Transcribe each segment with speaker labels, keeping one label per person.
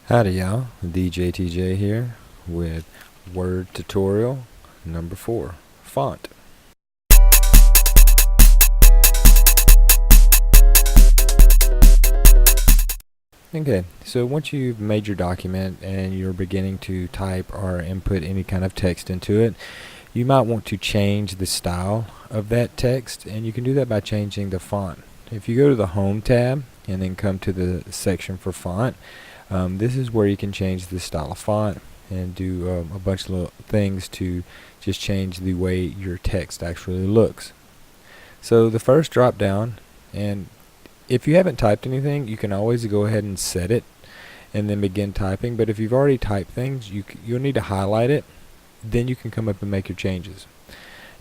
Speaker 1: Howdy y'all, TheJTJ here with Word Tutorial number 4, Font. Okay, so once you've made your document and you're beginning to type or input any kind of text into it, you might want to change the style of that text, and you can do that by changing the font. If you go to the Home tab and then come to the section for font, this is where you can change the style of font and do a bunch of little things to just change the way your text actually looks. So the first drop down, and if you haven't typed anything, you can always go ahead and set it and then begin typing. But if you've already typed things, you'll need to highlight it. Then you can come up and make your changes.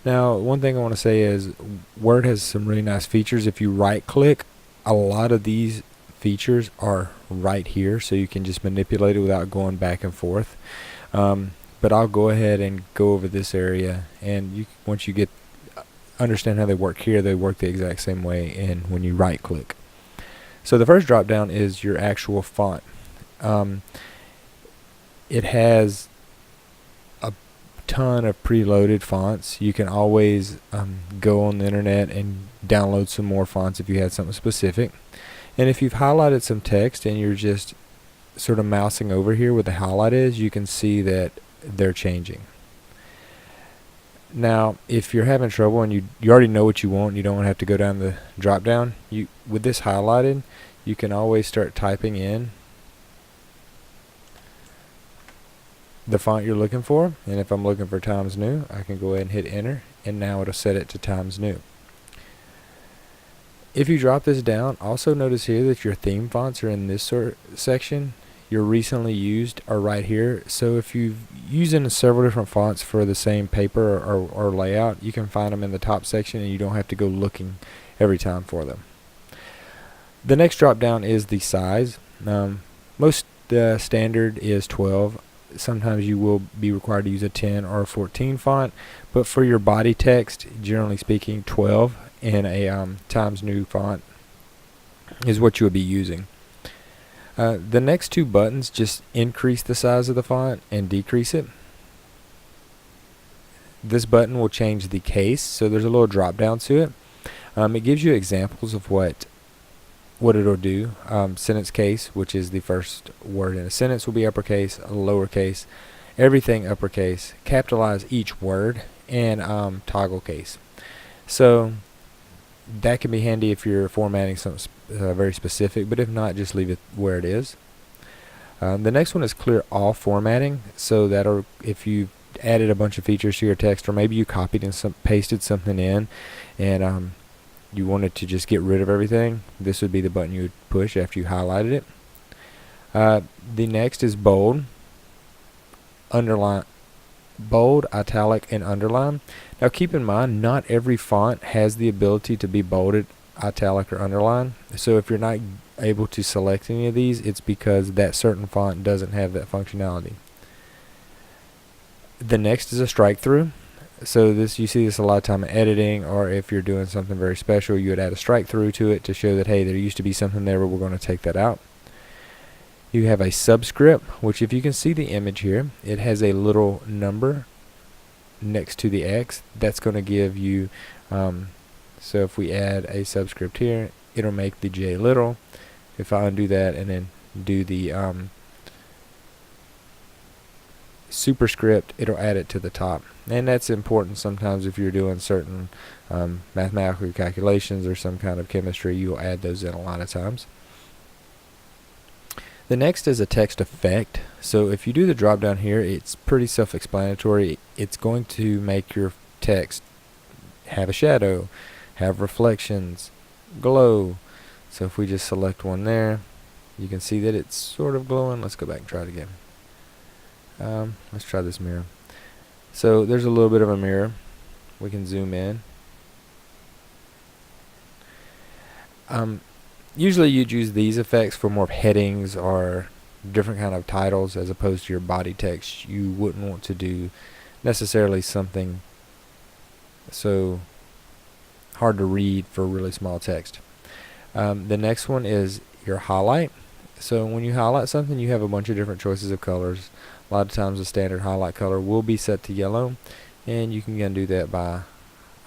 Speaker 1: Now, one thing I want to say is Word has some really nice features. If you right click, a lot of these features are right here, so you can just manipulate it without going back and forth. But I'll go ahead and go over this area, and once you understand how they work here, they work the exact same way and when you right click. So the first drop down is your actual font. It has a ton of preloaded fonts. You can always go on the internet and download some more fonts if you had something specific. And if you've highlighted some text and you're just sort of mousing over here where the highlight is, you can see that they're changing. Now, if you're having trouble and you already know what you want, you don't have to go down the drop down, with this highlighted, you can always start typing in the font you're looking for. And if I'm looking for Times New, I can go ahead and hit enter, and now it'll set it to Times New. If you drop this down, also notice here that your theme fonts are in this section. Your recently used are right here. So if you've using several different fonts for the same paper or layout, you can find them in the top section and you don't have to go looking every time for them. The next drop down is the size. Most standard is 12. Sometimes you will be required to use a 10 or a 14 font, but for your body text, generally speaking, 12 in a Times New font is what you would be using. The next two buttons just increase the size of the font and decrease it. This button will change the case, so there's a little drop down to it. It gives you examples of what it'll do. Sentence case, which is the first word in a sentence, will be uppercase, lowercase, everything uppercase, capitalize each word, and toggle case. So that can be handy if you're formatting something very specific, but if not, just leave it where it is. The next one is clear all formatting, so if you added a bunch of features to your text, or maybe you copied and pasted something in and you wanted to just get rid of everything, this would be the button you would push after you highlighted it. The next is bold, underline, bold, italic, and underline. Now keep in mind, not every font has the ability to be bolded, italic, or underline. So if you're not able to select any of these, it's because that certain font doesn't have that functionality. The next is a strike through. So you see this a lot of time in editing, or if you're doing something very special, you would add a strike through to it to show that, hey, there used to be something there, but we're going to take that out. You have a subscript, which if you can see the image here, it has a little number next to the X. That's going to give you, so if we add a subscript here, it'll make the J little. If I undo that and then do the superscript, it'll add it to the top. And that's important sometimes if you're doing certain mathematical calculations or some kind of chemistry, you'll add those in a lot of times. The next is a text effect. So if you do the drop down here, it's pretty self-explanatory. It's going to make your text have a shadow, have reflections, glow. So if we just select one there, you can see that it's sort of glowing. Let's go back and try it again. Let's try this mirror. So there's a little bit of a mirror. We can zoom in. Usually you'd use these effects for more headings or different kind of titles as opposed to your body text. You wouldn't want to do necessarily something so hard to read for really small text. The next one is your highlight. So when you highlight something, you have a bunch of different choices of colors. A lot of times the standard highlight color will be set to yellow, and you can again do that by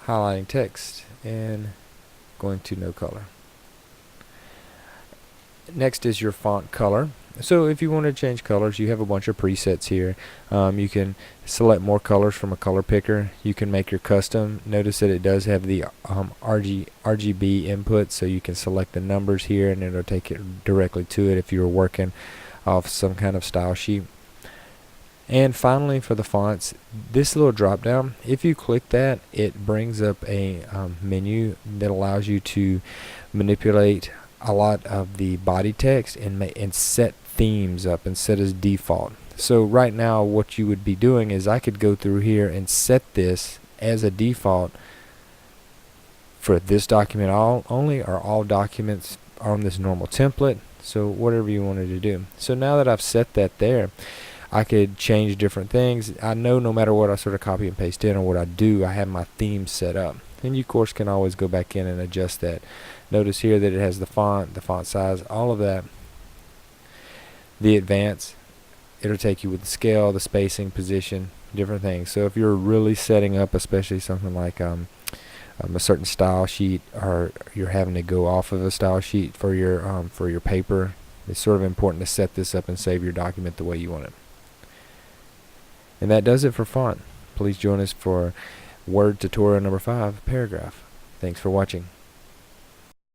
Speaker 1: highlighting text and going to no color. Next is your font color. So if you want to change colors, you have a bunch of presets here. You can select more colors from a color picker. You can make your custom. Notice that it does have the RGB input, so you can select the numbers here and it'll take it directly to it if you're working off some kind of style sheet. And finally, for the fonts, this little drop down, if you click that, it brings up a menu that allows you to manipulate a lot of the body text and set themes up and set as default. So right now what you would be doing is I could go through here and set this as a default for this document only, or all documents on this normal template, so whatever you wanted to do. So now that I've set that there, I could change different things. I know no matter what I sort of copy and paste in or what I do, I have my theme set up. And you of course can always go back in and adjust that. Notice here that it has the font size, all of that. The advance, it'll take you with the scale, the spacing, position, different things. So if you're really setting up, especially something like a certain style sheet, or you're having to go off of a style sheet for your paper, it's sort of important to set this up and save your document the way you want it. And that does it for font. Please join us for Word tutorial number 5, paragraph. Thanks for watching.